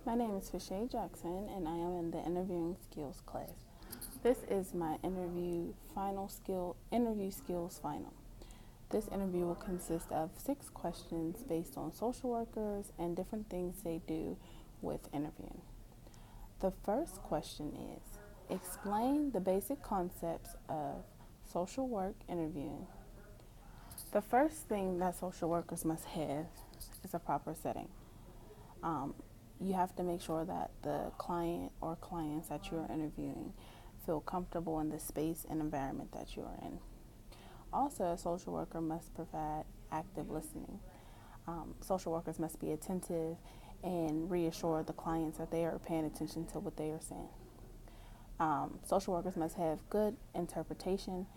My name is Fashae Jackson, and I am in the interviewing skills class. This is my interview skills final. This interview will consist of 6 questions based on social workers and different things they do with interviewing. The first question is, explain the basic concepts of social work interviewing. The first thing that social workers must have is a proper setting. Um, you have to make sure that the client or clients that you are interviewing feel comfortable in the space and environment that you are in. Also, a social worker must provide active listening. Social workers must be attentive and reassure the clients that they are paying attention to what they are saying. Social workers must have good interpretation,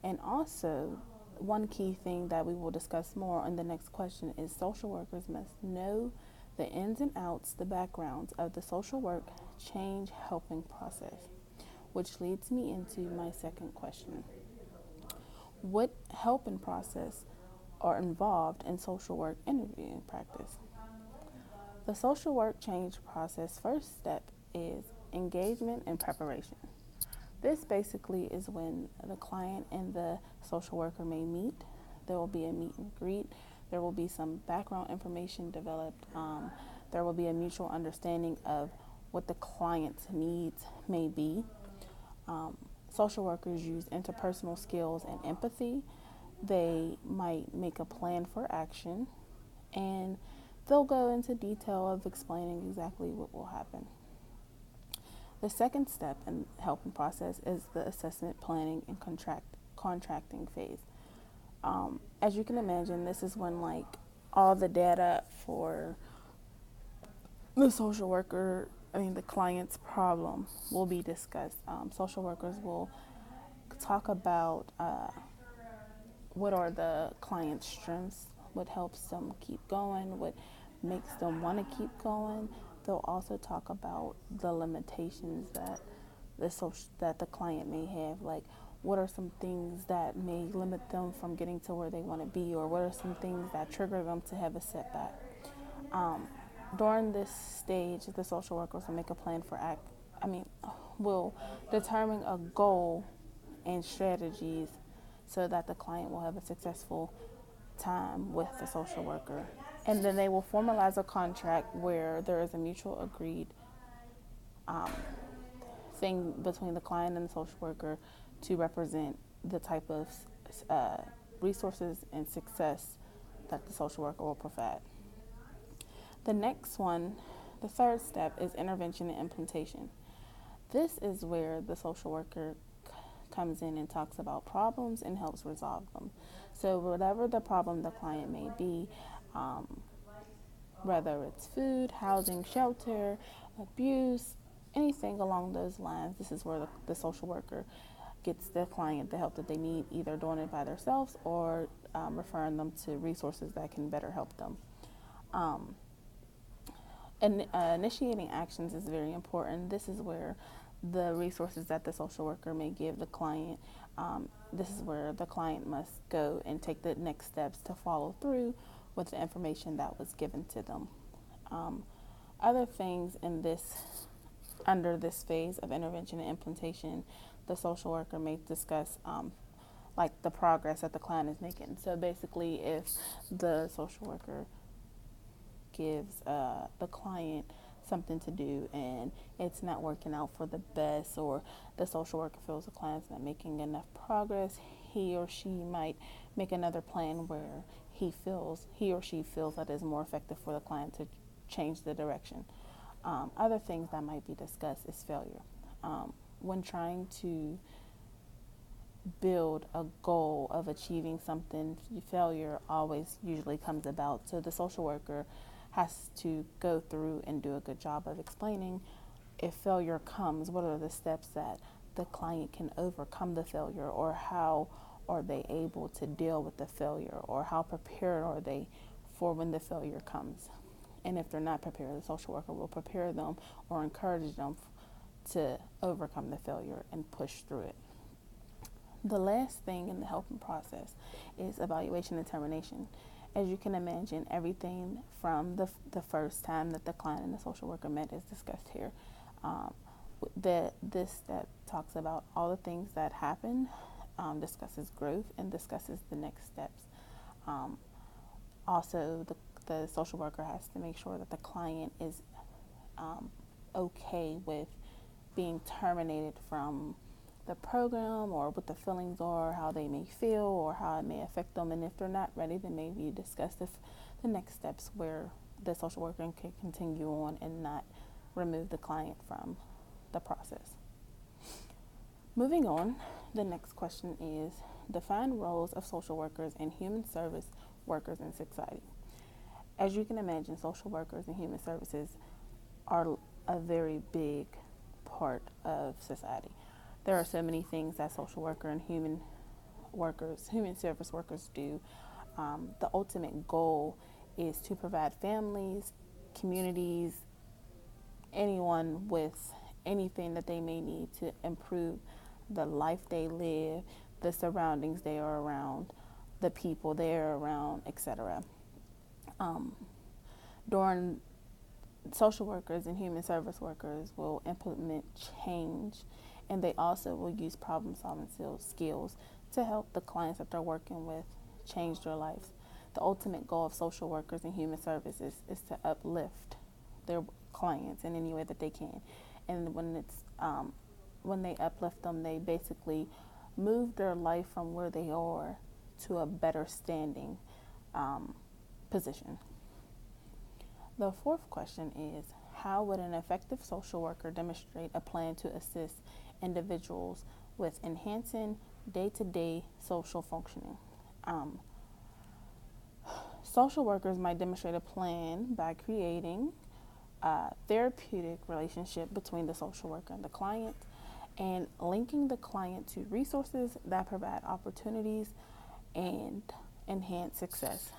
and also one key thing that we will discuss more in the next question is social workers must know the ins and outs, the backgrounds of the social work change helping process, which leads me into my second question. What helping process are involved in social work interviewing practice? The social work change process first step is engagement and preparation. This basically is when the client and the social worker may meet. There will be a meet and greet. There will be some background information developed. There will be a mutual understanding of what the client's needs may be. Social workers use interpersonal skills and empathy. They might make a plan for action, and they'll go into detail of explaining exactly what will happen. The second step in the helping process is the assessment, planning, and contracting phase. As you can imagine, this is when all the data for the social worker, the client's problem will be discussed. Social workers will talk about what are the client's strengths, what helps them keep going, what makes them want to keep going. They'll also talk about the limitations that the client may have, like what are some things that may limit them from getting to where they want to be, or what are some things that trigger them to have a setback. During this stage, the social workers will make a plan for will determine a goal and strategies so that the client will have a successful time with the social worker. And then they will formalize a contract where there is a mutual agreed um, thing between the client and the social worker to represent the type of uh, resources and success that the social worker will provide. The next one, the third step, is intervention and implementation. This is where the social worker comes in and talks about problems and helps resolve them. So, whatever the problem the client may be, um, whether it's food, housing, shelter, abuse, anything along those lines, this is where the social worker gets the client the help that they need, either doing it by themselves or referring them to resources that can better help them. Um, and initiating actions is very important. This is where the resources that the social worker may give the client, this is where the client must go and take the next steps to follow through with the information that was given to them. Um, Other things under this phase of intervention and implementation, the social worker may discuss like the progress that the client is making. So basically, if the social worker gives the client something to do and it's not working out for the best, or the social worker feels the client's not making enough progress, he or she might make another plan where he or she feels that is more effective for the client to change the direction. Other things that might be discussed is failure. When trying to build a goal of achieving something, failure always usually comes about. So the social worker has to go through and do a good job of explaining, if failure comes, what are the steps that the client can overcome the failure, or how are they able to deal with the failure, or how prepared are they for when the failure comes. And if they're not prepared, the social worker will prepare them or encourage them to overcome the failure and push through it. The last thing in the helping process is evaluation and termination. As you can imagine, everything from the first time that the client and the social worker met is discussed here. This step talks about all the things that happen, discusses growth, and discusses the next steps. Also, the social worker has to make sure that the client is okay with being terminated from the program, or what the feelings are, how they may feel, or how it may affect them. And if they're not ready, then maybe you discuss the next steps where the social worker can continue on and not remove the client from the process. Moving on, the next question is, define roles of social workers and human service workers in society. As you can imagine, social workers and human services are a very big part of society. There are so many things that social worker and human service workers do. The ultimate goal is to provide families, communities, anyone with anything that they may need to improve the life they live, the surroundings they are around, the people they are around, etc. During social workers and human service workers will implement change, and they also will use problem-solving skills to help the clients that they're working with change their lives. The ultimate goal of social workers and human services is to uplift their clients in any way that they can. And when they uplift them, they basically move their life from where they are to a better standing position. The fourth question is, how would an effective social worker demonstrate a plan to assist individuals with enhancing day-to-day social functioning? Social workers might demonstrate a plan by creating a therapeutic relationship between the social worker and the client, and linking the client to resources that provide opportunities and enhance success.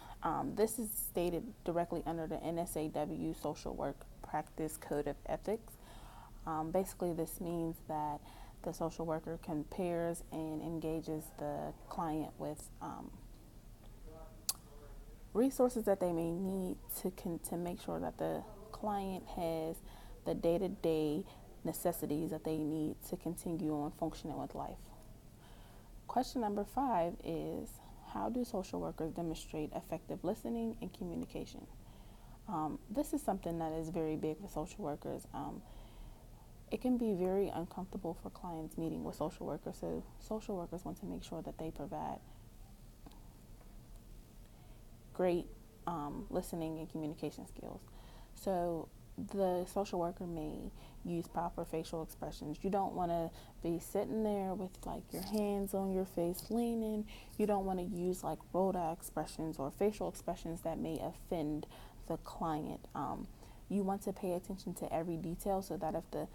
This is stated directly under the NSAW Social Work Practice Code of Ethics. Basically, this means that the social worker compares and engages the client with resources that they may need to make sure that the client has the day-to-day necessities that they need to continue on functioning with life. Question number 5 is, how do social workers demonstrate effective listening and communication? This is something that is very big for social workers. It can be very uncomfortable for clients meeting with social workers, so social workers want to make sure that they provide great listening and communication skills. So the social worker may use proper facial expressions. You don't want to be sitting there with like your hands on your face leaning. You don't want to use like rolled eye expressions or facial expressions that may offend the client. You want to pay attention to every detail so that if the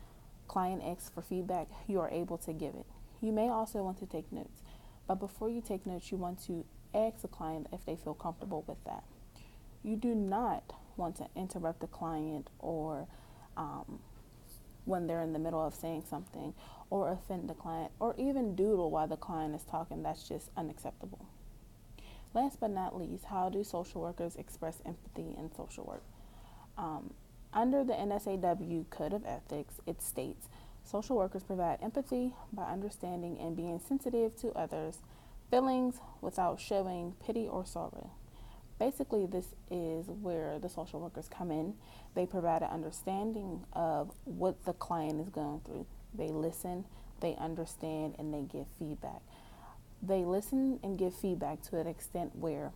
client asks for feedback, you are able to give it. You may also want to take notes, but before you take notes, you want to ask the client if they feel comfortable with that. You do not want to interrupt the client or when they're in the middle of saying something, or offend the client, or even doodle while the client is talking. That's just unacceptable. Last but not least, how do social workers express empathy in social work? Under the NSAW Code of Ethics, it states, social workers provide empathy by understanding and being sensitive to others' feelings without showing pity or sorrow. Basically, this is where the social workers come in. They provide an understanding of what the client is going through. They listen, they understand, and they give feedback. They listen and give feedback to an extent where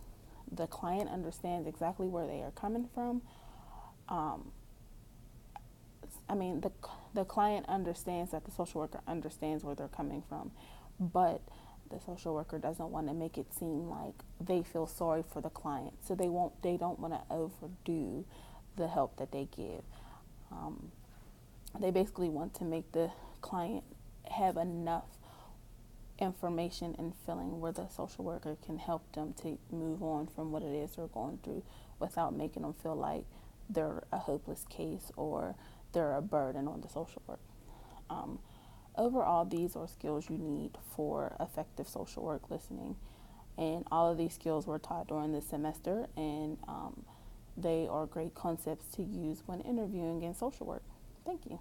the client understands exactly where they are coming from. The client understands that the social worker understands where they're coming from, but the social worker doesn't want to make it seem like they feel sorry for the client, so they don't want to overdo the help that they give. They basically want to make the client have enough information and feeling where the social worker can help them to move on from what it is they're going through without making them feel like they're a hopeless case or they're a burden on the social work. Overall, these are skills you need for effective social work listening And all of these skills were taught during this semester, and they are great concepts to use when interviewing in social work. Thank you.